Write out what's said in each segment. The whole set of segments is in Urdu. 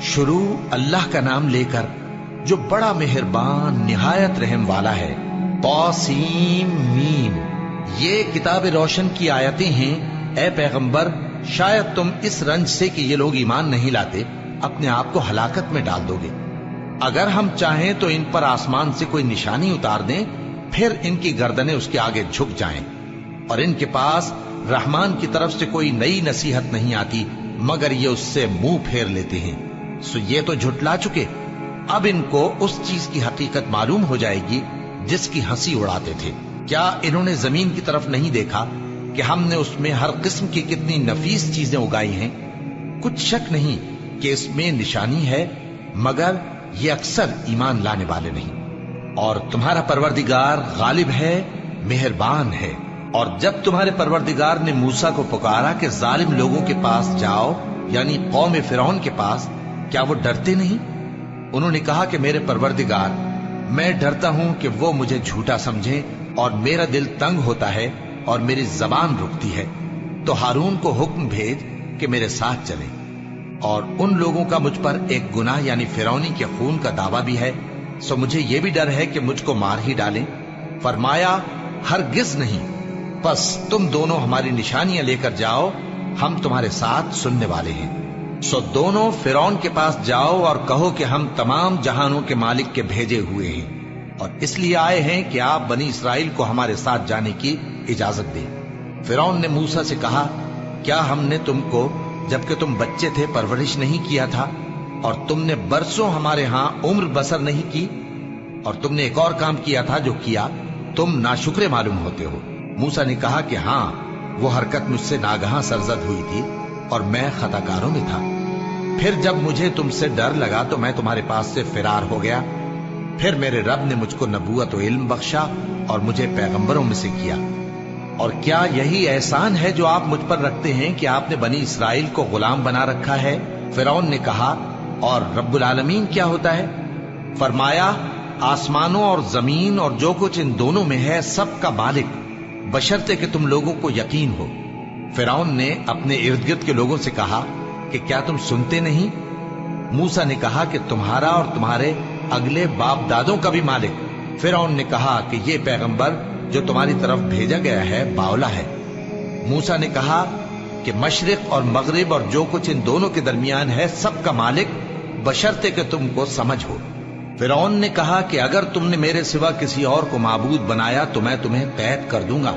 شروع اللہ کا نام لے کر جو بڑا مہربان نہایت رحم والا ہے۔ طاسیم میم، یہ کتاب روشن کی آیتیں ہیں۔ اے پیغمبر، شاید تم اس رنج سے کہ یہ لوگ ایمان نہیں لاتے اپنے آپ کو ہلاکت میں ڈال دو گے۔ اگر ہم چاہیں تو ان پر آسمان سے کوئی نشانی اتار دیں، پھر ان کی گردنیں اس کے آگے جھک جائیں، اور ان کے پاس رحمان کی طرف سے کوئی نئی نصیحت نہیں آتی مگر یہ اس سے منہ پھیر لیتے ہیں۔ سو یہ تو جھٹلا چکے، اب ان کو اس چیز کی حقیقت معلوم ہو جائے گی جس کی ہنسی اڑاتے تھے۔ کیا انہوں نے زمین کی طرف نہیں دیکھا کہ ہم نے اس میں ہر قسم کی کتنی نفیس چیزیں اگائی ہیں؟ کچھ شک نہیں کہ اس میں نشانی ہے، مگر یہ اکثر ایمان لانے والے نہیں۔ اور تمہارا پروردگار غالب ہے، مہربان ہے۔ اور جب تمہارے پروردگار نے موسیٰ کو پکارا کہ ظالم لوگوں کے پاس جاؤ، یعنی قوم فرعون کے پاس، کیا وہ ڈرتے نہیں؟ انہوں نے کہا کہ میرے پروردگار، میں ڈرتا ہوں کہ وہ مجھے جھوٹا سمجھیں، اور میرا دل تنگ ہوتا ہے اور میری زبان رکتی ہے، تو ہارون کو حکم بھیج کہ میرے ساتھ چلیں۔ اور ان لوگوں کا مجھ پر ایک گناہ یعنی فرعونی کے خون کا دعویٰ بھی ہے، سو مجھے یہ بھی ڈر ہے کہ مجھ کو مار ہی ڈالیں۔ فرمایا ہرگز نہیں، پس تم دونوں ہماری نشانیاں لے کر جاؤ، ہم تمہارے ساتھ سننے والے ہیں۔ سو دونوں فرعون کے پاس جاؤ اور کہو کہ ہم تمام جہانوں کے مالک کے بھیجے ہوئے ہیں، اور اس لیے آئے ہیں کہ آپ بنی اسرائیل کو ہمارے ساتھ جانے کی اجازت دیں۔ فرعون نے موسیٰ سے کہا، کیا ہم نے تم کو جبکہ تم بچے تھے پرورش نہیں کیا تھا، اور تم نے برسوں ہمارے ہاں عمر بسر نہیں کی؟ اور تم نے ایک اور کام کیا تھا جو کیا، تم ناشکرے معلوم ہوتے ہو۔ موسیٰ نے کہا کہ ہاں، وہ حرکت مجھ سے ناگہاں سرزد ہوئی تھی اور میں خطا کاروں میں تھا۔ پھر جب مجھے تم سے ڈر لگا تو میں تمہارے پاس سے فرار ہو گیا۔ پھر میرے رب نے مجھ کو نبوت و علم بخشا اور مجھے پیغمبروں میں سے کیا۔ اور کیا یہی احسان ہے جو آپ مجھ پر رکھتے ہیں کہ آپ نے بنی اسرائیل کو غلام بنا رکھا ہے؟ فرعون نے کہا، اور رب العالمین کیا ہوتا ہے؟ فرمایا، آسمانوں اور زمین اور جو کچھ ان دونوں میں ہے سب کا مالک، بشرطے کہ تم لوگوں کو یقین ہو۔ فرعون نے اپنے ارد گرد کے لوگوں سے کہا کہ کیا تم سنتے نہیں؟ موسیٰ نے کہا کہ تمہارا اور تمہارے اگلے باپ دادوں کا بھی مالک۔ فرعون نے کہا کہ یہ پیغمبر جو تمہاری طرف بھیجا گیا ہے باولا ہے۔ موسیٰ نے کہا کہ مشرق اور مغرب اور جو کچھ ان دونوں کے درمیان ہے سب کا مالک، بشرطے کہ تم کو سمجھ ہو۔ فرعون نے کہا کہ اگر تم نے میرے سوا کسی اور کو معبود بنایا تو میں تمہیں قید کر دوں گا۔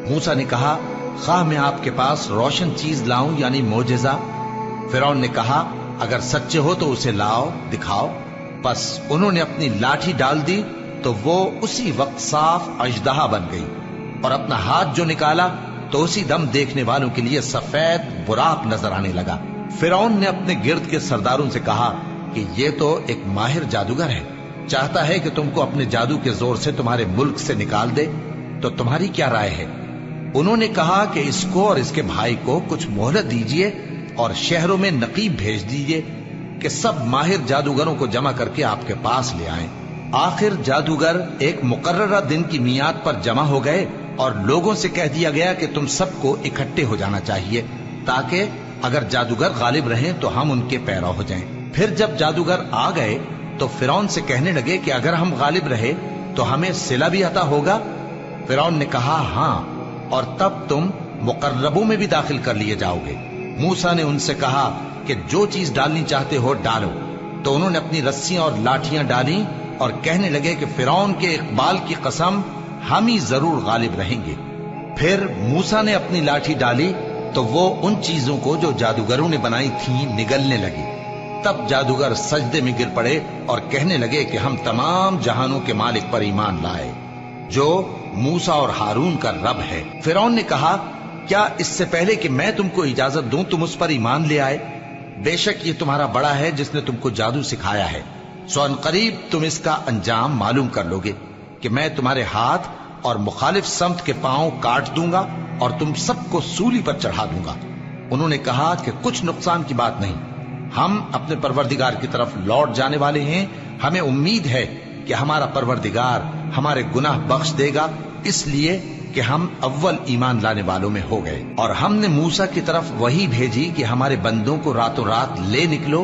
موسیٰ نے کہا، خواہ میں آپ کے پاس روشن چیز لاؤں یعنی معجزہ؟ فرعون نے کہا، اگر سچے ہو تو اسے لاؤ، دکھاؤ۔ پس انہوں نے اپنی لاٹھی ڈال دی تو وہ اسی وقت صاف اژدہا بن گئی، اور اپنا ہاتھ جو نکالا تو اسی دم دیکھنے والوں کے لیے سفید براق نظر آنے لگا۔ فرعون نے اپنے گرد کے سرداروں سے کہا کہ یہ تو ایک ماہر جادوگر ہے، چاہتا ہے کہ تم کو اپنے جادو کے زور سے تمہارے ملک سے نکال دے، تو تمہاری کیا رائے ہے؟ انہوں نے کہا کہ اس کو اور اس کے بھائی کو کچھ مہلت دیجیے اور شہروں میں نقیب بھیج دیجیے کہ سب ماہر جادوگروں کو جمع کر کے آپ کے پاس لے آئیں۔ آخر جادوگر ایک مقررہ دن کی میعاد پر جمع ہو گئے اور لوگوں سے کہہ دیا گیا کہ تم سب کو اکٹھے ہو جانا چاہیے، تاکہ اگر جادوگر غالب رہیں تو ہم ان کے پیرو ہو جائیں۔ پھر جب جادوگر آ گئے تو فرعون سے کہنے لگے کہ اگر ہم غالب رہے تو ہمیں صلہ بھی عطا ہوگا؟ فرعون نے کہا، ہاں، اور تب تم مقربوں میں بھی داخل کر لیے جاؤ گے۔ موسیٰ نے ان سے کہا کہ جو چیز ڈالنی چاہتے ہو ڈالو، تو انہوں نے اپنی رسیاں اور لاٹھیاں ڈالیں اور کہنے لگے کہ فرعون کے اقبال کی قسم، ہم ہی ضرور غالب رہیں گے۔ پھر موسیٰ نے اپنی لاٹھی ڈالی تو وہ ان چیزوں کو جو جادوگروں نے بنائی تھیں نگلنے لگی۔ تب جادوگر سجدے میں گر پڑے اور کہنے لگے کہ ہم تمام جہانوں کے مالک پر ایمان لائے، جو موسیٰ اور ہارون کا رب ہے۔ فرعون نے کہا، کیا اس سے پہلے کہ میں تم کو اجازت دوں تم اس پر ایمان لے آئے؟ بے شک یہ تمہارا بڑا ہے جس نے تم کو جادو سکھایا ہے، سو ان قریب تم اس کا انجام معلوم کر لوگے کہ میں تمہارے ہاتھ اور مخالف سمت کے پاؤں کاٹ دوں گا اور تم سب کو سولی پر چڑھا دوں گا۔ انہوں نے کہا کہ کچھ نقصان کی بات نہیں، ہم اپنے پروردگار کی طرف لوٹ جانے والے ہیں، ہمیں امید ہے کہ ہمارا پروردگار ہمارے گناہ بخش دے گا، اس لیے کہ ہم اول ایمان لانے والوں میں ہو گئے۔ اور ہم نے موسیٰ کی طرف وحی بھیجی کہ ہمارے بندوں کو راتوں رات لے نکلو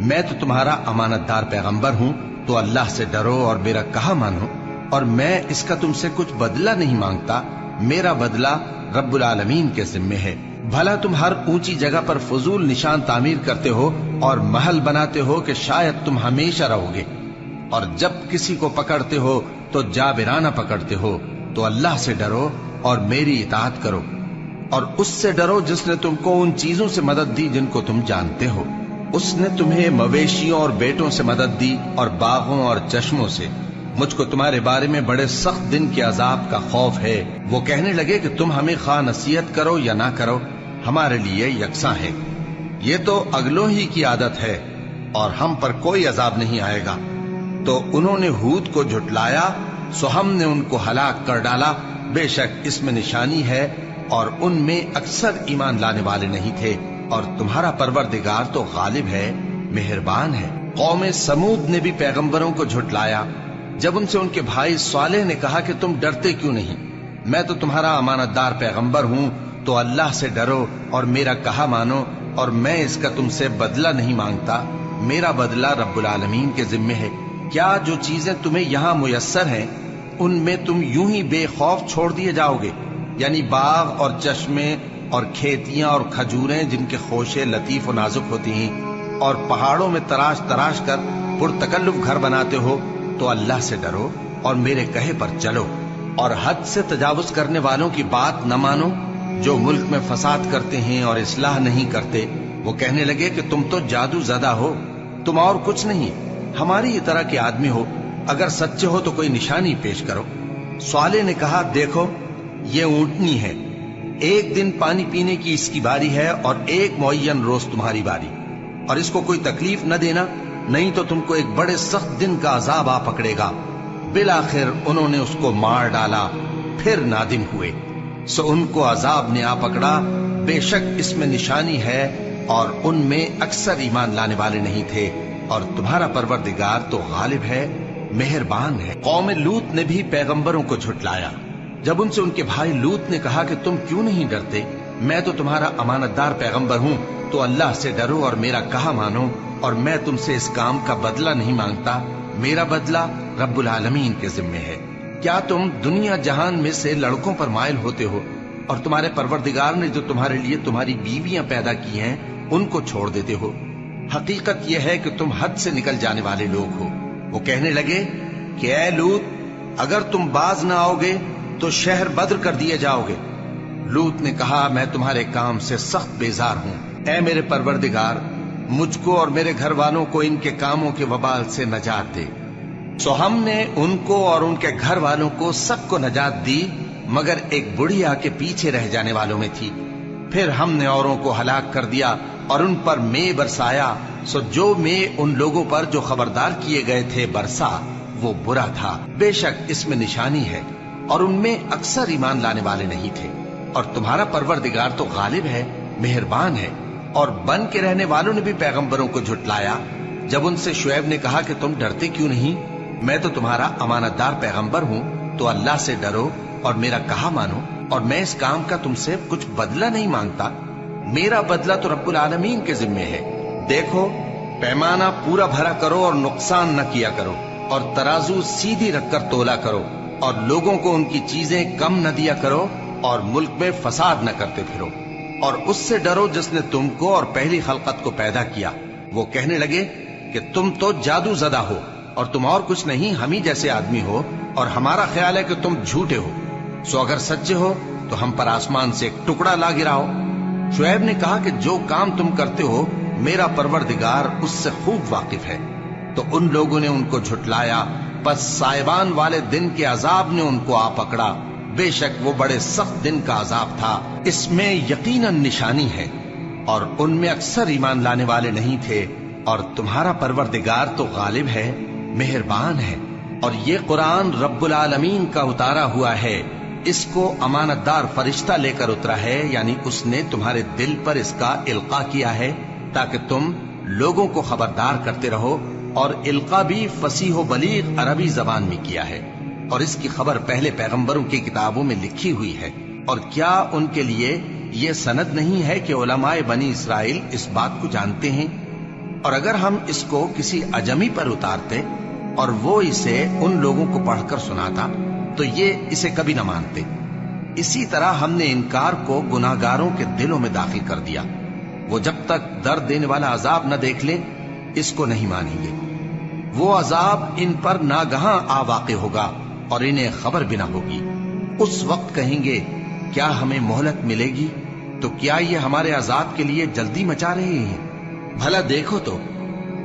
میں تو تمہارا امانت دار پیغمبر ہوں، تو اللہ سے ڈرو اور میرا کہا مانو، اور میں اس کا تم سے کچھ بدلہ نہیں مانگتا، میرا بدلہ رب العالمین کے ذمے ہے۔ بھلا تم ہر اونچی جگہ پر فضول نشان تعمیر کرتے ہو اور محل بناتے ہو کہ شاید تم ہمیشہ رہو گے، اور جب کسی کو پکڑتے ہو تو جابرانہ پکڑتے ہو، تو اللہ سے ڈرو اور میری اطاعت کرو، اور اس سے ڈرو جس نے تم کو ان چیزوں سے مدد دی جن کو تم جانتے ہو۔ اس نے تمہیں مویشیوں اور بیٹوں سے مدد دی اور باغوں اور چشموں سے۔ مجھ کو تمہارے بارے میں بڑے سخت دن کے عذاب کا خوف ہے۔ وہ کہنے لگے کہ تم ہمیں خواہ نصیحت کرو یا نہ کرو، ہمارے لیے یکساں ہے، یہ تو اگلوں ہی کی عادت ہے اور ہم پر کوئی عذاب نہیں آئے گا۔ تو انہوں نے ہود کو جھٹلایا، سو ہم نے ان کو ہلاک کر ڈالا۔ بے شک اس میں نشانی ہے اور ان میں اکثر ایمان لانے والے نہیں تھے، اور تمہارا پروردگار تو غالب ہے، مہربان ہے۔ قوم سمود نے بھی پیغمبروں کو جھٹلایا جب ان سے ان کے بھائی صالح نے کہا کہ تم ڈرتے کیوں نہیں، میں تو تمہارا امانت دار پیغمبر ہوں، تو اللہ سے ڈرو اور میرا کہا مانو، اور میں اس کا تم سے بدلہ نہیں مانگتا، میرا بدلہ رب العالمین کے ذمے ہے۔ کیا جو چیزیں تمہیں یہاں میسر ہیں ان میں تم یوں ہی بے خوف چھوڑ دیے جاؤ گے؟ یعنی باغ اور چشمے اور کھیتیاں اور کھجوریں جن کے خوشے لطیف و نازک ہوتی ہیں، اور پہاڑوں میں تراش تراش کر پرتکلف گھر بناتے ہو، تو اللہ سے ڈرو اور میرے کہے پر چلو، اور حد سے تجاوز کرنے والوں کی بات نہ مانو جو ملک میں فساد کرتے ہیں اور اصلاح نہیں کرتے۔ وہ کہنے لگے کہ تم تو جادو زدہ ہو، تم اور کچھ نہیں، ہماری ہی طرح کے آدمی ہو، اگر سچے ہو تو کوئی نشانی پیش کرو۔ صالح نے کہا، دیکھو یہ اونٹنی ہے، ایک دن پانی پینے کی اس کی باری ہے اور ایک معین روز تمہاری باری، اور اس کو کوئی تکلیف نہ دینا، نہیں تو تم کو ایک بڑے سخت دن کا عذاب آ پکڑے گا۔ بالآخر انہوں نے اس کو مار ڈالا، پھر نادم ہوئے، سو ان کو عذاب نے آ پکڑا۔ بے شک اس میں نشانی ہے اور ان میں اکثر ایمان لانے والے نہیں تھے، اور تمہارا پروردگار تو غالب ہے، مہربان ہے۔ قوم لوط نے بھی پیغمبروں کو جھٹلایا جب ان سے ان کے بھائی لوط نے کہا کہ تم کیوں نہیں ڈرتے، میں تو تمہارا امانت دار پیغمبر ہوں، تو اللہ سے ڈرو اور میرا کہا مانو، اور میں تم سے اس کام کا بدلہ نہیں مانگتا، میرا بدلہ رب العالمین کے ذمے ہے۔ کیا تم دنیا جہان میں سے لڑکوں پر مائل ہوتے ہو، اور تمہارے پروردگار نے جو تمہارے لیے تمہاری بیویاں پیدا کی ہیں ان کو چھوڑ دیتے ہو؟ حقیقت یہ ہے کہ تم حد سے نکل جانے والے لوگ ہو۔ وہ کہنے لگے کہ اے لوط، اگر تم باز نہ آؤ گے تو شہر بدر کر دیے جاؤ گے۔ لوط نے کہا، میں تمہارے کام سے سخت بیزار ہوں، اے میرے پروردگار، مجھ کو اور میرے گھر والوں کو ان کے کاموں کے وبال سے نجات دے۔ سو ہم نے ان کو اور ان کے گھر والوں کو سب کو نجات دی، مگر ایک بڑھیا کے پیچھے رہ جانے والوں میں تھی۔ پھر ہم نے اوروں کو ہلاک کر دیا اور ان پر مے برسایا، سو جو مے ان لوگوں پر جو خبردار کیے گئے تھے برسا، وہ برا تھا۔ بے شک اس میں نشانی ہے اور ان میں اکثر ایمان لانے والے نہیں تھے، اور تمہارا پروردگار تو غالب ہے، مہربان ہے۔ اور بن کے رہنے والوں نے بھی پیغمبروں کو جھٹلایا جب ان سے شعیب نے کہا کہ تم ڈرتے کیوں نہیں، میں تو تمہارا امانت دار پیغمبر ہوں، تو اللہ سے ڈرو اور میرا کہا مانو، اور میں اس کام کا تم سے کچھ بدلہ نہیں مانگتا، میرا بدلہ تو رب العالمین کے ذمے ہے۔ دیکھو پیمانہ پورا بھرا کرو اور نقصان نہ کیا کرو، اور ترازو سیدھی رکھ کر تولا کرو، اور لوگوں کو ان کی چیزیں کم نہ دیا کرو، اور ملک میں فساد نہ کرتے پھرو، اور اس سے ڈرو جس نے تم کو اور پہلی خلقت کو پیدا کیا۔ وہ کہنے لگے کہ تم تو جادو زدہ ہو، اور تم اور کچھ نہیں، ہم ہی جیسے آدمی ہو، اور ہمارا خیال ہے کہ تم جھوٹے ہو، سو اگر سچے ہو تو ہم پر آسمان سے ایک ٹکڑا لا گراؤ۔ شعیب نے کہا کہ جو کام تم کرتے ہو میرا پروردگار اس سے خوب واقف ہے۔ تو ان لوگوں نے ان کو جھٹلایا، پس سائبان والے دن کے عذاب نے ان کو آ پکڑا۔ بے شک وہ بڑے سخت دن کا عذاب تھا، اس میں یقیناً نشانی ہے، اور ان میں اکثر ایمان لانے والے نہیں تھے، اور تمہارا پروردگار تو غالب ہے، مہربان ہے۔ اور یہ قرآن رب العالمین کا اتارا ہوا ہے، اس کو امانت دار فرشتہ لے کر اترا ہے، یعنی اس نے تمہارے دل پر اس کا القاء کیا ہے تاکہ تم لوگوں کو خبردار کرتے رہو، اور القاء بھی فصیح و بلیغ عربی زبان میں کیا ہے، اور اس کی خبر پہلے پیغمبروں کی کتابوں میں لکھی ہوئی ہے۔ اور کیا ان کے لیے یہ سند نہیں ہے کہ علماء بنی اسرائیل اس بات کو جانتے ہیں؟ اور اگر ہم اس کو کسی اجمی پر اتارتے اور وہ اسے ان لوگوں کو پڑھ کر سناتا تو یہ اسے کبھی نہ مانتے. اسی طرح ہم نے انکار کو گناہگاروں کے دلوں میں داخل کر دیا. وہ جب تک درد دینے والا عذاب نہ دیکھ لیں اس کو نہیں مانیں گے. وہ عذاب ان پر ناگہاں آ واقع ہوگا اور انہیں خبر بھی نہ ہوگی. اس وقت کہیں گے کیا ہمیں مہلت ملے گی؟ تو کیا یہ ہمارے عذاب کے لیے جلدی مچا رہے ہیں؟ بھلا دیکھو تو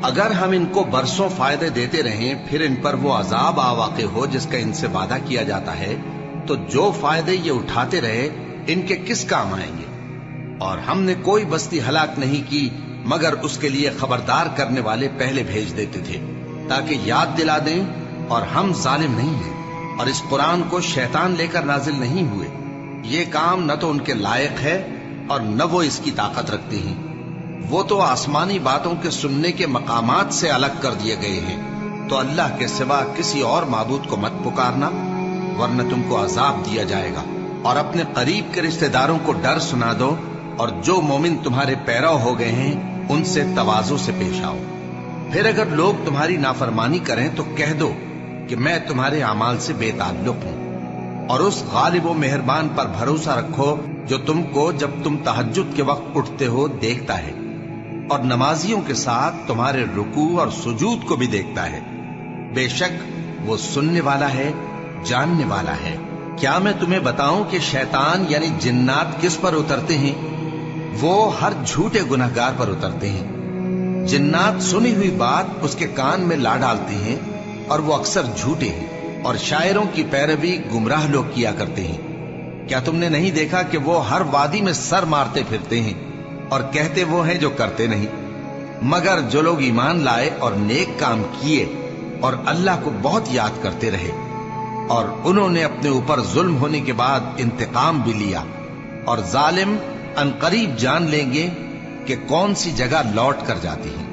اگر ہم ان کو برسوں فائدے دیتے رہیں پھر ان پر وہ عذاب آ واقع ہو جس کا ان سے وعدہ کیا جاتا ہے تو جو فائدے یہ اٹھاتے رہے ان کے کس کام آئیں گے؟ اور ہم نے کوئی بستی ہلاک نہیں کی مگر اس کے لیے خبردار کرنے والے پہلے بھیج دیتے تھے تاکہ یاد دلا دیں. اور ہم ظالم نہیں ہیں اور اس قرآن کو شیطان لے کر نازل نہیں ہوئے. یہ کام نہ تو ان کے لائق ہے اور نہ وہ اس کی طاقت رکھتے ہیں. وہ تو آسمانی باتوں کے سننے کے مقامات سے الگ کر دیے گئے ہیں. تو اللہ کے سوا کسی اور معبود کو مت پکارنا ورنہ تم کو عذاب دیا جائے گا. اور اپنے قریب کے رشتہ داروں کو ڈر سنا دو اور جو مومن تمہارے پیرو ہو گئے ہیں ان سے تواضع سے پیش آؤ. پھر اگر لوگ تمہاری نافرمانی کریں تو کہہ دو کہ میں تمہارے اعمال سے بے تعلق ہوں. اور اس غالب و مہربان پر بھروسہ رکھو جو تم کو جب تم تہجد کے وقت اٹھتے ہو دیکھتا ہے اور نمازیوں کے ساتھ تمہارے رکوع اور سجود کو بھی دیکھتا ہے. بے شک وہ سننے والا ہے جاننے والا ہے. کیا میں تمہیں بتاؤں کہ شیطان یعنی جنات کس پر اترتے ہیں؟ وہ ہر جھوٹے گناہگار پر اترتے ہیں. جنات سنی ہوئی بات اس کے کان میں لا ڈالتے ہیں اور وہ اکثر جھوٹے ہیں اور شاعروں کی پیروی گمراہ لوگ کیا کرتے ہیں. کیا تم نے نہیں دیکھا کہ وہ ہر وادی میں سر مارتے پھرتے ہیں اور کہتے وہ ہیں جو کرتے نہیں؟ مگر جو لوگ ایمان لائے اور نیک کام کیے اور اللہ کو بہت یاد کرتے رہے اور انہوں نے اپنے اوپر ظلم ہونے کے بعد انتقام بھی لیا اور ظالم عنقریب جان لیں گے کہ کون سی جگہ لوٹ کر جاتی ہیں.